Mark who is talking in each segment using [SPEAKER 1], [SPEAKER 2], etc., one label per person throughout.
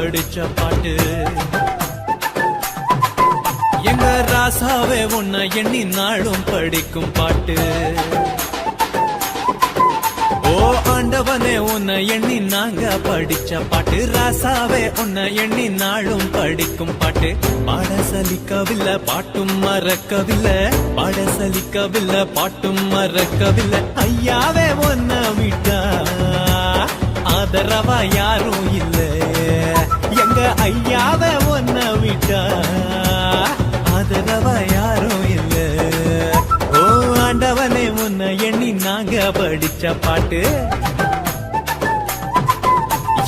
[SPEAKER 1] படிச்ச பாட்டு. எங்க ராசாவே உன்னை எண்ணி நாளும் படிக்கும் பாட்டு. ஓ ஆண்டவனே உன்னை எண்ணி நாங்க படிச்ச பாட்டு. ராசாவே உன்னை எண்ணி நாளும் படிக்கும் பாட்டு. பாட சலிக்கவில்லை பாட்டும் மறக்கவில்லை, பாட சலிக்கவில்லை பாட்டும் மறக்கவில்லை. ஐயாவே உன்னை விட்டா ஆதரவா யாரும் இல்ல. எங்க ஐயாவே உன்னை விட்டா ஆதரவா யாரும் இல்ல. ஓ ஆண்டவனே உன்னை எண்ணி நாங்க படிச்ச பாட்டு.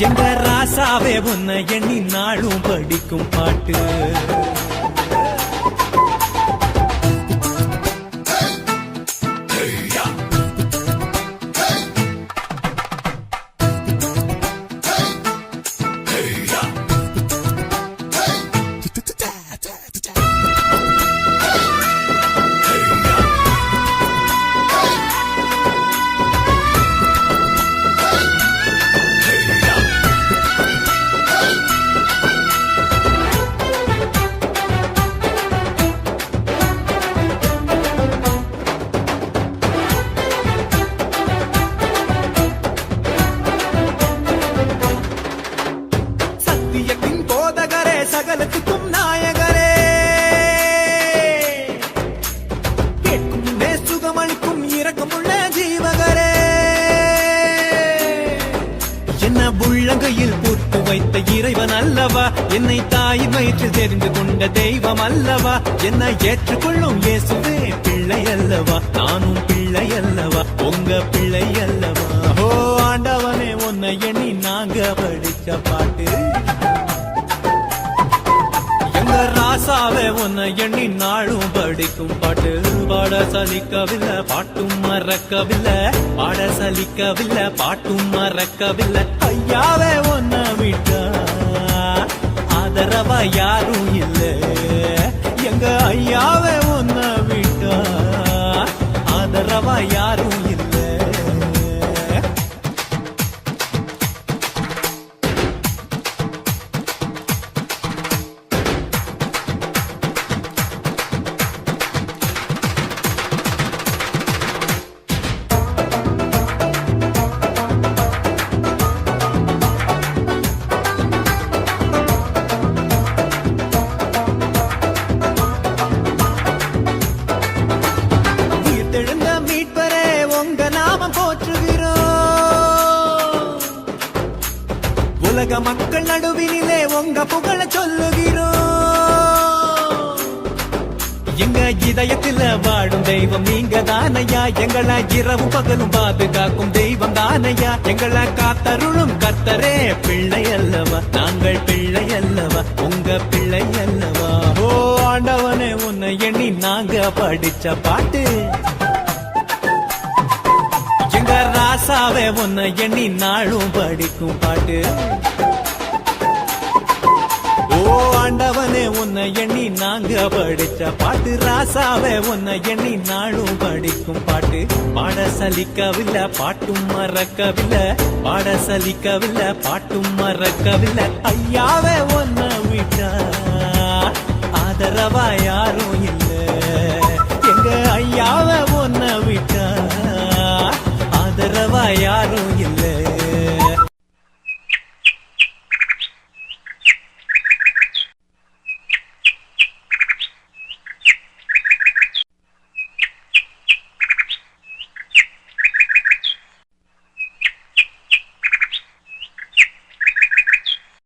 [SPEAKER 1] எங்க ராசாவே உன்னை எண்ணி நாளும் படிக்கும் பாட்டு. சகலத்துக்கும் நாயகரே, கேட்கும் சுகமளிக்கும் இரக்கமுள்ள ஜீவகரே. என்ன உள்ளங்கையில் போட்டு வைத்த இறைவன் அல்லவா, என்னை தாயின் வயிற்றில் தெரிந்து கொண்ட தெய்வம் அல்லவா. என்னை ஏற்றுக்கொள்ளும் இயேசுவே பிள்ளை அல்லவா, நானும் பிள்ளை அல்லவா, உங்க பிள்ளை அல்லவா. ஓ ஆண்டவனே உன்னை எண்ணி நாங்க படிச்ச பாட்டு. ராசாவே உன்னை எண்ணி நாளும் படிக்கும் பாட்டு. பாட சலிக்கவில்லை பாட்டும் மறக்கவில்லை, பாட சலிக்கவில்லை பாட்டும் மறக்கவில்லை. ஐயாவே உன்னை விட்டா ஆதரவா யாரும் இல்ல. எங்க ஐயாவே உன்னை விட்டா ஆதரவா யாரும் இல்ல. உலக மக்கள் நடுவினிலே உங்க புகழ சொல்லுகிறோம். எங்க இதயத்தில் வாடும் தெய்வம் நீங்க தானையா, எங்களை இரவு பகலும் பாதுகாக்கும் தெய்வம் தானையா. எங்களை காத்தருளும் கர்த்தரே பிள்ளை அல்லவா, நாங்கள் பிள்ளை அல்லவா, உங்க பிள்ளை அல்லவா. ஓ ஆண்டவனே உன்னை எண்ணி நாங்க படிச்ச பாட்டு. எங்க ராசாவே உன்னை எண்ணி நாளும் படிக்கும் பாட்டு. ஓ ஆண்டவனே உன்னை எண்ணி நாங்க படிச்ச பாட்டு. ராசாவே உன்னை எண்ணி நாளும் படிக்கும் பாட்டு. பாட சலிக்கவில்லை பாட்டும் மறக்கவில்லை, பாட சலிக்கவில்லை பாட்டும் மறக்கவில்லை. ஐயாவே உன்னை விட்டா ஆதரவா யாரும் இல்ல. எங்க ஐயாவே உன்னை விட்டா ஆதரவா யாரும் இல்ல.